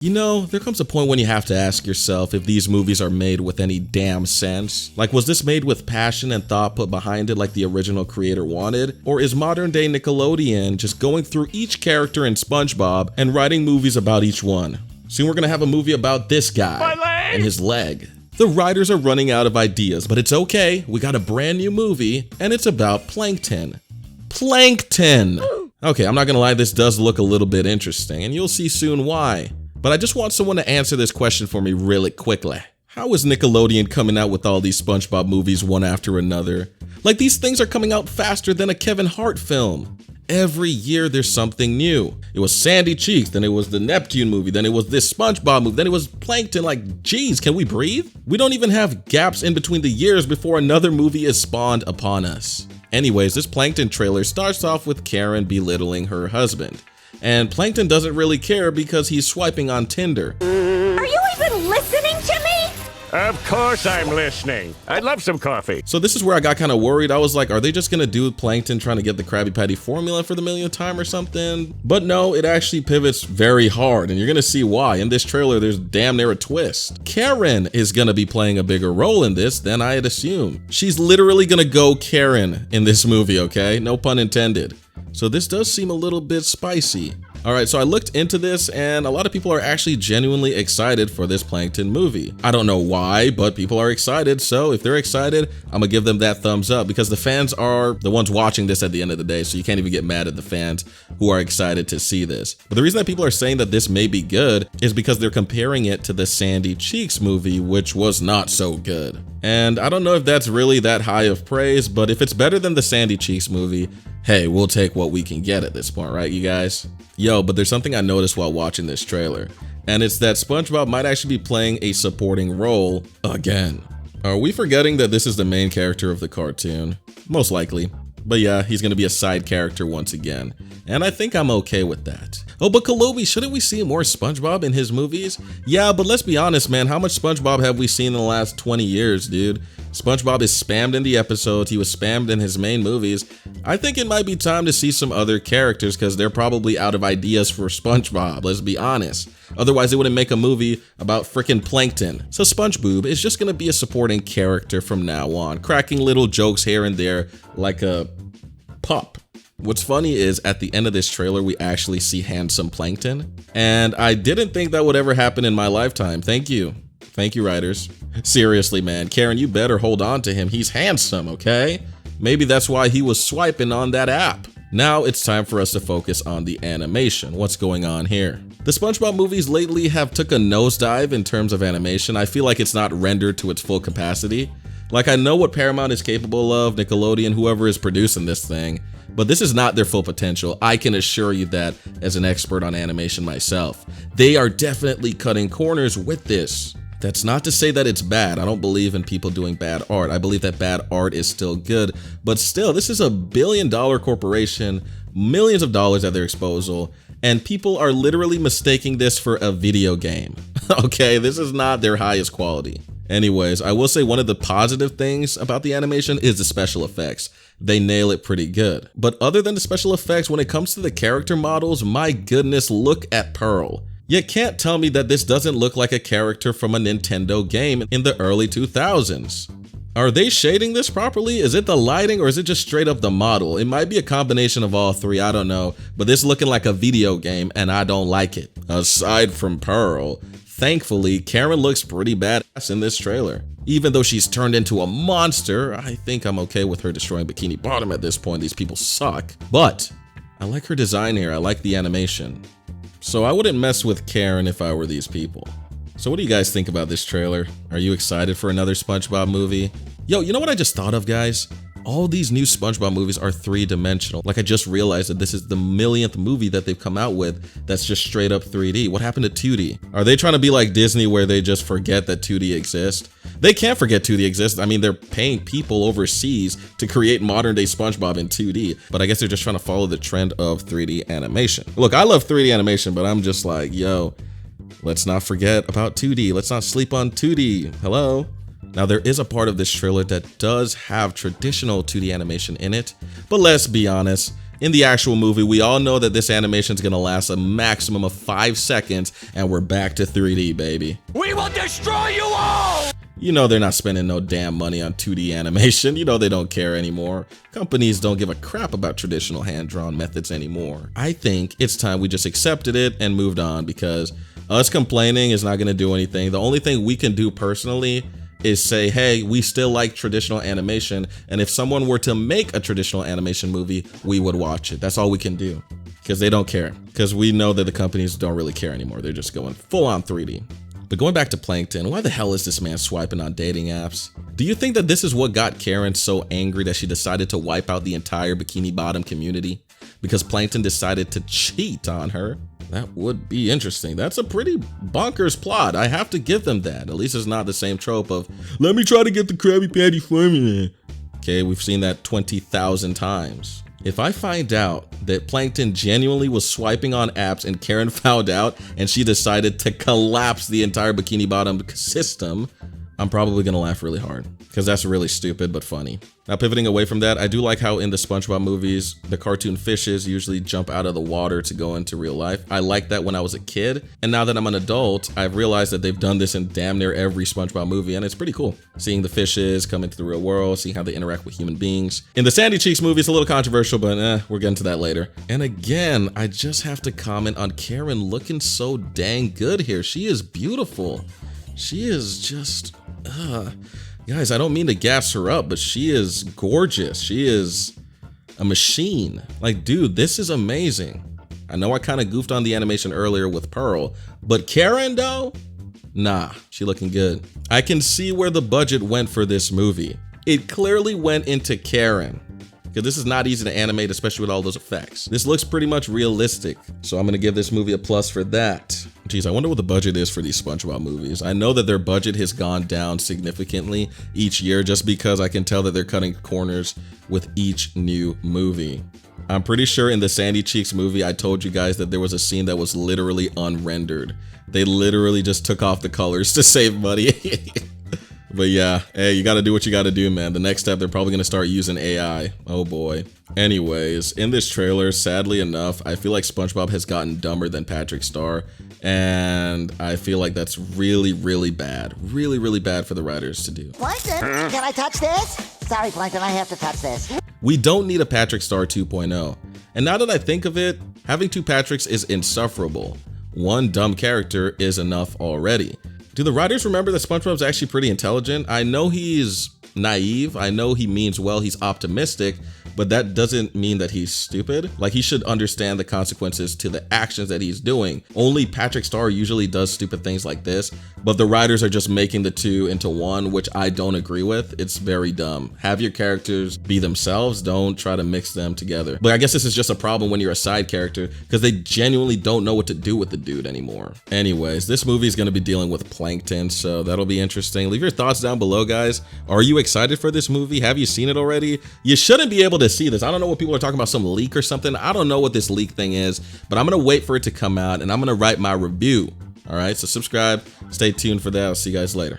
You know, there comes a point when you have to ask yourself if these movies are made with any damn sense. Like, was this made with passion and thought put behind it like the original creator wanted? Or is modern day Nickelodeon just going through each character in SpongeBob and writing movies about each one? Soon we're gonna have a movie about this guy and his leg. The writers are running out of ideas, but it's okay. We got a brand new movie and it's about Plankton. Plankton! Okay, I'm not gonna lie, this does look a little bit interesting and you'll see soon why. But I just want someone to answer this question for me really quickly. How is Nickelodeon coming out with all these SpongeBob movies one after another? Like, these things are coming out faster than a Kevin Hart film. Every year there's something new. It was Sandy Cheeks, then it was the Neptune movie, then it was this SpongeBob movie, then it was Plankton. Like, geez, can we breathe? We don't even have gaps in between the years before another movie is spawned upon us. Anyways, this Plankton trailer starts off with Karen belittling her husband. And Plankton doesn't really care because he's swiping on Tinder. Are you even listening to me? Of course I'm listening. I'd love some coffee. So this is where I got kind of worried. I was like, are they just gonna do Plankton trying to get the Krabby Patty formula for the millionth time or something? But no, it actually pivots very hard, and you're gonna see why. In this trailer, there's damn near a twist. Karen is gonna be playing a bigger role in this than I had assumed. She's literally gonna go Karen in this movie, okay? No pun intended. So this does seem a little bit spicy. All right, so I looked into this and a lot of people are actually genuinely excited for this Plankton movie. I don't know why, but people are excited. So if they're excited, I'm gonna give them that thumbs up because the fans are the ones watching this at the end of the day. So you can't even get mad at the fans who are excited to see this. But the reason that people are saying that this may be good is because they're comparing it to the Sandy Cheeks movie, which was not so good. And I don't know if that's really that high of praise, but if it's better than the Sandy Cheeks movie, hey, we'll take what we can get at this point, right, you guys? Yo, but there's something I noticed while watching this trailer, and it's that SpongeBob might actually be playing a supporting role again. Are we forgetting that this is the main character of the cartoon? Most likely. But yeah, he's gonna be a side character once again, and I think I'm okay with that. Oh, but Kalobi, shouldn't we see more SpongeBob in his movies? Yeah, but let's be honest, man, how much SpongeBob have we seen in the last 20 years, dude? SpongeBob is spammed in the episodes, he was spammed in his main movies. I think it might be time to see some other characters because they're probably out of ideas for SpongeBob, let's be honest. Otherwise, they wouldn't make a movie about frickin' Plankton. So SpongeBob is just gonna be a supporting character from now on, cracking little jokes here and there like a pup. What's funny is at the end of this trailer, we actually see handsome Plankton. And I didn't think that would ever happen in my lifetime. Thank you. Thank you, writers. Seriously, man, Karen, you better hold on to him. He's handsome, okay? Maybe that's why he was swiping on that app. Now it's time for us to focus on the animation. What's going on here? The SpongeBob movies lately have took a nosedive in terms of animation. I feel like it's not rendered to its full capacity. Like, I know what Paramount is capable of, Nickelodeon, whoever is producing this thing, but this is not their full potential. I can assure you that as an expert on animation myself. They are definitely cutting corners with this. That's not to say that it's bad. I don't believe in people doing bad art. I believe that bad art is still good, but still, this is a billion-dollar corporation, millions of dollars at their disposal, and people are literally mistaking this for a video game. Okay, this is not their highest quality. Anyways, I will say one of the positive things about the animation is the special effects. They nail it pretty good. But other than the special effects, when it comes to the character models, my goodness, look at Pearl. You can't tell me that this doesn't look like a character from a Nintendo game in the early 2000s. Are they shading this properly? Is it the lighting or is it just straight up the model? It might be a combination of all three, I don't know, but this looking like a video game and I don't like it. Aside from Pearl, thankfully, Karen looks pretty badass in this trailer. Even though she's turned into a monster, I think I'm okay with her destroying Bikini Bottom at this point. These people suck. But I like her design here. I like the animation. So I wouldn't mess with Karen if I were these people. So what do you guys think about this trailer? Are you excited for another SpongeBob movie? Yo, you know what I just thought of, guys? All these new SpongeBob movies are three-dimensional. Like, I just realized that this is the millionth movie that they've come out with that's just straight up 3D. What happened to 2D? Are they trying to be like Disney where they just forget that 2D exists? They can't forget 2D exists. I mean, they're paying people overseas to create modern day SpongeBob in 2D, but I guess they're just trying to follow the trend of 3D animation. Look, I love 3D animation, but I'm just like, yo, let's not forget about 2D. Let's not sleep on 2D. Hello? Now, there is a part of this trailer that does have traditional 2D animation in it, but let's be honest, In the actual movie, we all know that this animation is going to last a maximum of 5 seconds, and we're back to 3D, baby. We will destroy you all! You know they're not spending no damn money on 2D animation. You know they don't care anymore. Companies don't give a crap about traditional hand-drawn methods anymore. I think it's time we just accepted it and moved on, because us complaining is not going to do anything. The only thing we can do personally is say, hey, we still like traditional animation, and if someone were to make a traditional animation movie, we would watch it. That's all we can do, because they don't care. Because we know that the companies don't really care anymore. They're just going full-on 3D. But going back to Plankton, why the hell is this man swiping on dating apps? Do you think that this is what got Karen so angry that she decided to wipe out the entire Bikini Bottom community? Because Plankton decided to cheat on her? That would be interesting. That's a pretty bonkers plot. I have to give them that. At least it's not the same trope of, let me try to get the Krabby Patty formula. Okay, we've seen that 20,000 times. If I find out that Plankton genuinely was swiping on apps and Karen found out and she decided to collapse the entire Bikini Bottom system, I'm probably gonna laugh really hard, because that's really stupid but funny. Now, pivoting away from that, I do like how in the Spongebob movies, the cartoon fishes usually jump out of the water to go into real life. I liked that when I was a kid, and now that I'm an adult, I've realized that they've done this in damn near every Spongebob movie, and it's pretty cool. Seeing the fishes come into the real world, seeing how they interact with human beings. In the Sandy Cheeks movie, it's a little controversial, but we're getting to that later. And again, I just have to comment on Karen looking so dang good here. She is beautiful. She is just, guys, I don't mean to gas her up, but she is gorgeous. She is a machine. Like, dude, this is amazing. I know I kind of goofed on the animation earlier with Pearl, but Karen though, nah, she looking good. I can see where the budget went for this movie. It clearly went into Karen, because this is not easy to animate, especially with all those effects. This looks pretty much realistic, so I'm gonna give this movie a plus for that. Geez, I wonder what the budget is for these SpongeBob movies. I know that their budget has gone down significantly each year, just because I can tell that they're cutting corners with each new movie. I'm pretty sure in the Sandy Cheeks movie, I told you guys that there was a scene that was literally unrendered. They literally just took off the colors to save money. But yeah, hey, you gotta do what you gotta do, man. The next step, they're probably gonna start using AI. Oh boy. Anyways, in this trailer, sadly enough, I feel like SpongeBob has gotten dumber than Patrick Star, and I feel like that's really, really bad. Really, really bad for the writers to do. Plankton, can I touch this? Sorry, Plankton, I have to touch this. We don't need a Patrick Star 2.0. And now that I think of it, having two Patricks is insufferable. One dumb character is enough already. Do the writers remember that SpongeBob's actually pretty intelligent? I know he's naive, I know he means well, he's optimistic, but that doesn't mean that he's stupid. Like, he should understand the consequences to the actions that he's doing. Only Patrick Star usually does stupid things like this, but the writers are just making the two into one, which I don't agree with. It's very dumb. Have your characters be themselves, don't try to mix them together. But I guess this is just a problem when you're a side character, because they genuinely don't know what to do with the dude anymore. Anyways, this movie is going to be dealing with Plankton, so that'll be interesting. Leave your thoughts down below, guys. Are you excited for this movie? Have you seen it already? You shouldn't be able to see this. I don't know what people are talking about, some leak or something. I don't know what this leak thing is, but I'm gonna wait for it to come out and I'm gonna write my review. All right, so subscribe, stay tuned for that. I'll see you guys later.